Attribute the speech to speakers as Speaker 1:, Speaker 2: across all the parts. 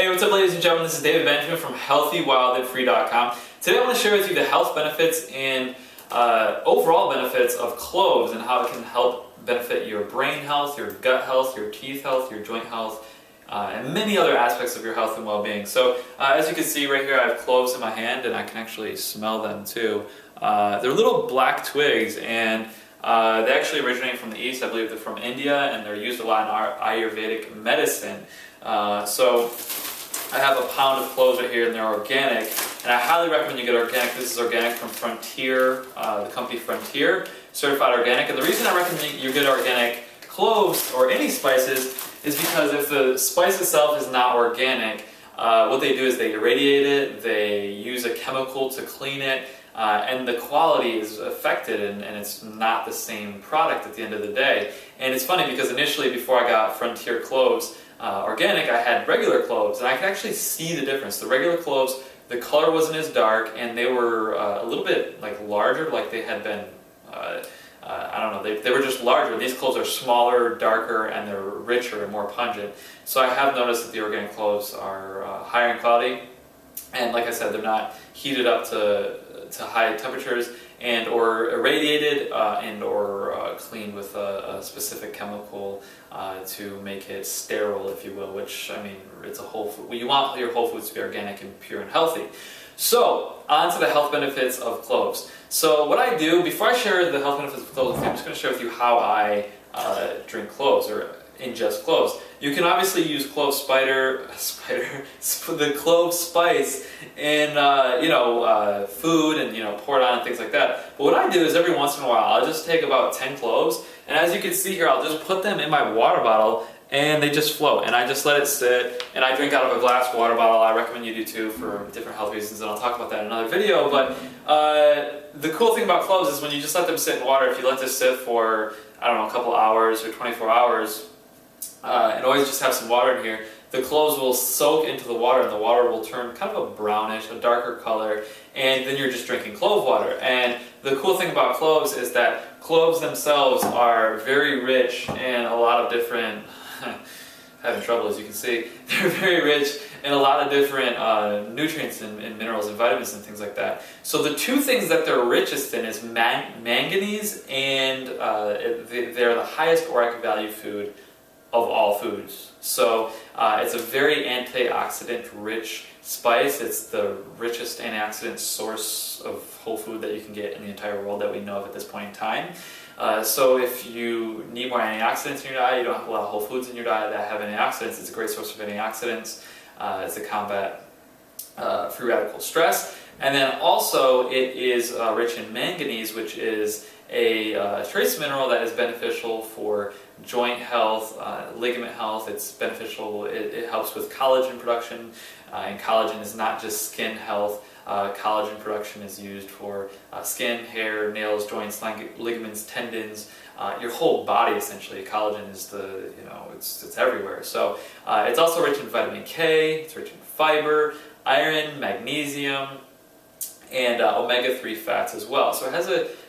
Speaker 1: Hey, what's up ladies and gentlemen, this is David Benjamin from HealthyWildandFree.com. Today I want to share with you the health benefits and overall benefits of cloves and how it can help benefit your brain health, your gut health, your teeth health, your joint health, and many other aspects of your health and well-being. So as you can see right here, I have cloves in my hand and I can actually smell them too. They're little black twigs and they actually originate from the East. I believe they're from India and they're used a lot in our Ayurvedic medicine. So I have a pound of cloves right here and they're organic, and I highly recommend you get organic. This is organic from Frontier, the company Frontier, certified organic. And the reason I recommend you get organic cloves or any spices is because if the spice itself is not organic, what they do is they irradiate it, they use a chemical to clean it, and the quality is affected and it's not the same product at the end of the day. And it's funny because initially before I got Frontier cloves organic, I had regular cloves and I could actually see the difference. The regular cloves, the color wasn't as dark and they were a little bit like larger, like they had been, I don't know, they were just larger. These cloves are smaller, darker, and they're richer and more pungent. So I have noticed that the organic cloves are higher in quality, and like I said, they're not heated up to high temperatures and or irradiated and or cleaned with a specific chemical to make it sterile, if you will, which, I mean, it's a whole food. You want your whole foods to be organic and pure and healthy. So, on to the health benefits of cloves. So what I do, before I share the health benefits of cloves with you, I'm just going to share with you how I drink cloves or ingest cloves. You can obviously use clove the clove spice in food and pour it on and things like that. But what I do is every once in a while I'll just take about 10 cloves, and as you can see here, I'll just put them in my water bottle and they just float, and I just let it sit, and I drink out of a glass water bottle. I recommend you do too for different health reasons, and I'll talk about that in another video. But the cool thing about cloves is when you just let them sit in water, if you let this sit for, I don't know, a couple hours or 24 hours, and always just have some water in here, the cloves will soak into the water and the water will turn kind of a brownish, a darker color, and then you're just drinking clove water. And the cool thing about cloves is that cloves themselves are very rich in a lot of different, having trouble as you can see, they're very rich in a lot of different nutrients and minerals and vitamins and things like that. So the two things that they're richest in is manganese, and they're the highest ORAC value food of all foods. So it's a very antioxidant rich spice. It's the richest antioxidant source of whole food that you can get in the entire world that we know of at this point in time. So if you need more antioxidants in your diet, you don't have a lot of whole foods in your diet that have antioxidants, it's a great source of antioxidants. It's to combat free radical stress. And then also it is rich in manganese, which is a trace mineral that is beneficial for joint health, ligament health. It's beneficial, it helps with collagen production, and collagen is not just skin health. Collagen production is used for skin, hair, nails, joints, ligaments, tendons, your whole body essentially. Collagen is it's everywhere. So it's also rich in vitamin K, it's rich in fiber, iron, magnesium, and omega-3 fats as well. So it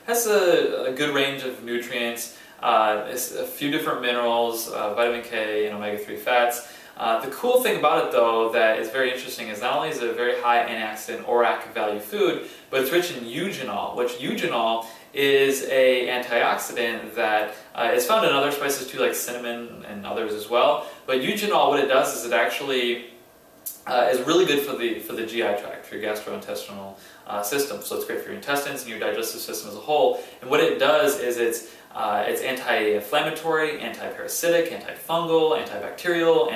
Speaker 1: has a good range of nutrients, it's a few different minerals, vitamin K and omega-3 fats. The cool thing about it though that is very interesting is not only is it a very high antioxidant ORAC value food, but it's rich in eugenol, which eugenol is a antioxidant that is found in other spices too, like cinnamon and others as well. But eugenol, what it does is it actually is really good for the GI tract, for your gastrointestinal system. So it's great for your intestines and your digestive system as a whole. And what it does is it's anti-inflammatory, anti-parasitic, antifungal, antibacterial,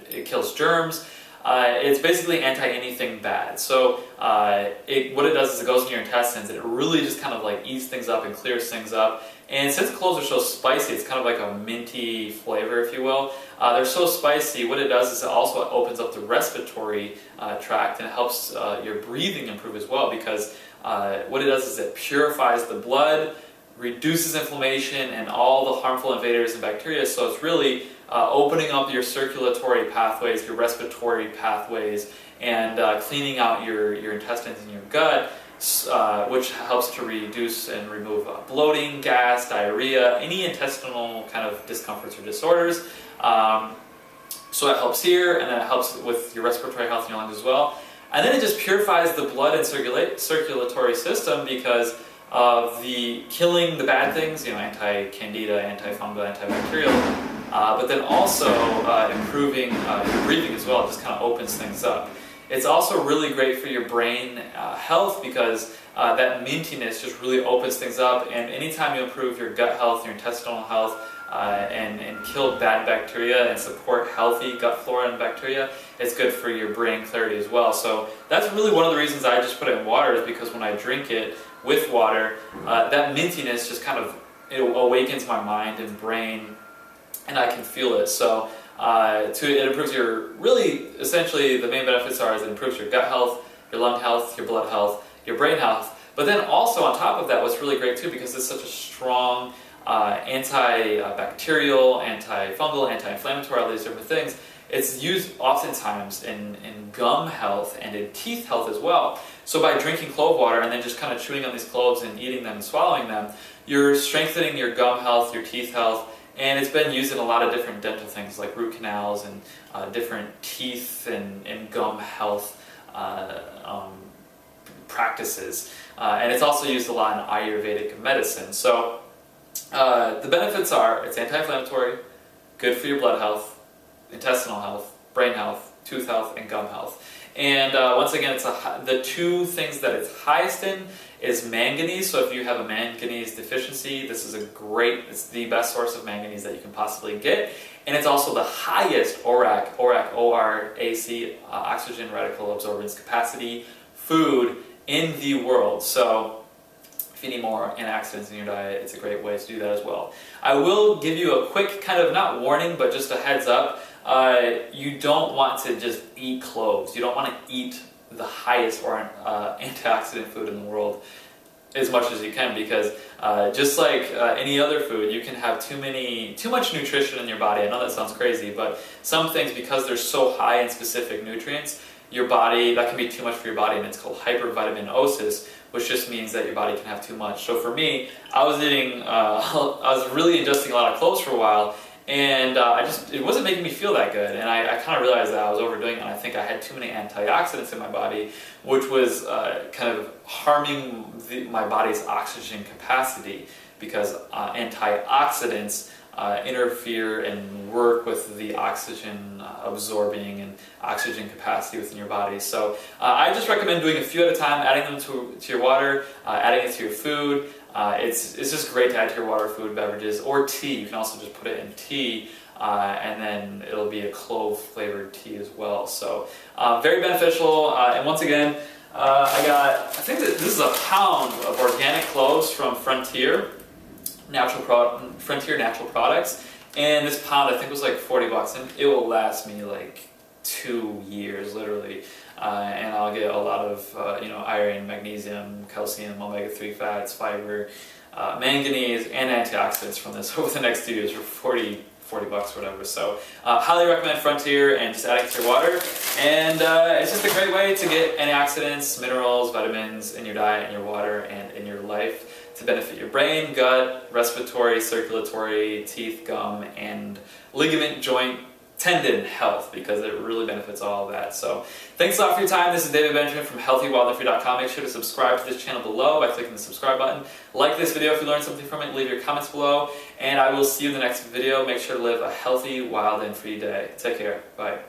Speaker 1: it kills germs. It's basically anti-anything bad. So what it does is it goes in your intestines and it really just kind of like eats things up and clears things up. And since cloves are so spicy, it's kind of like a minty flavor, if you will. They're so spicy, what it does is it also opens up the respiratory tract, and it helps your breathing improve as well, because what it does is it purifies the blood, reduces inflammation and all the harmful invaders and bacteria. So it's really opening up your circulatory pathways, your respiratory pathways, and cleaning out your intestines and your gut, which helps to reduce and remove bloating, gas, diarrhea, any intestinal kind of discomforts or disorders. So it helps here, and then it helps with your respiratory health in your lungs as well. And then it just purifies the blood and circulatory system because of the killing the bad things, anti-candida, antifungal, antibacterial, but then also improving your breathing as well. It just kind of opens things up. It's also really great for your brain health because that mintiness just really opens things up, and anytime you improve your gut health, your intestinal health, and kill bad bacteria and support healthy gut flora and bacteria, it's good for your brain clarity as well. So that's really one of the reasons I just put it in water, is because when I drink it with water, that mintiness just kind of, it awakens my mind and brain, and I can feel it. So it improves your, really, essentially the main benefits are is it improves your gut health, your lung health, your blood health, your brain health. But then also on top of that, what's really great too, because it's such a strong antibacterial, antifungal, anti-inflammatory, all these different things, it's used oftentimes in gum health and in teeth health as well. So by drinking clove water and then just kind of chewing on these cloves and eating them and swallowing them, you're strengthening your gum health, your teeth health, and it's been used in a lot of different dental things like root canals and different teeth and gum health practices. And it's also used a lot in Ayurvedic medicine. So the benefits are, it's anti-inflammatory, good for your blood health, intestinal health, brain health, tooth health, and gum health. And once again, it's the two things that it's highest in is manganese. So if you have a manganese deficiency, this is it's the best source of manganese that you can possibly get. And it's also the highest ORAC, O-R-A-C, oxygen radical absorbance capacity food in the world. So if you need more antioxidants in your diet, it's a great way to do that as well. I will give you a quick kind of, not warning, but just a heads up. You don't want to just eat cloves. You don't want to eat the highest antioxidant food in the world as much as you can, because just like any other food, you can have too much nutrition in your body. I know that sounds crazy, but some things, because they're so high in specific nutrients, your body, that can be too much for your body, and it's called hypervitaminosis, which just means that your body can have too much. So for me, I was really ingesting a lot of cloves for a while, and it wasn't making me feel that good, and I kind of realized that I was overdoing it, and I think I had too many antioxidants in my body, which was kind of harming my body's oxygen capacity, because antioxidants interfere and work with the oxygen absorbing and oxygen capacity within your body. So I just recommend doing a few at a time, adding them to your water, adding it to your food. It's just great to add to your water, food, beverages, or tea. You can also just put it in tea, and then it'll be a clove flavored tea as well. So very beneficial. And once again, I think that this is a pound of organic cloves from Frontier Natural Products, and this pound I think was like $40, and it will last me like 2 years literally. And I'll get a lot of iron, magnesium, calcium, omega-3 fats, fiber, manganese, and antioxidants from this over the next 2 years for $40, whatever. So highly recommend Frontier, and just adding to your water. And it's just a great way to get antioxidants, minerals, vitamins in your diet, in your water, and in your life to benefit your brain, gut, respiratory, circulatory, teeth, gum, and ligament, joint, tendon health, because it really benefits all of that. So thanks a lot for your time. This is David Benjamin from HealthyWildandFree.com. Make sure to subscribe to this channel below by clicking the subscribe button. Like this video if you learned something from it. Leave your comments below, and I will see you in the next video. Make sure to live a healthy, wild, and free day. Take care. Bye.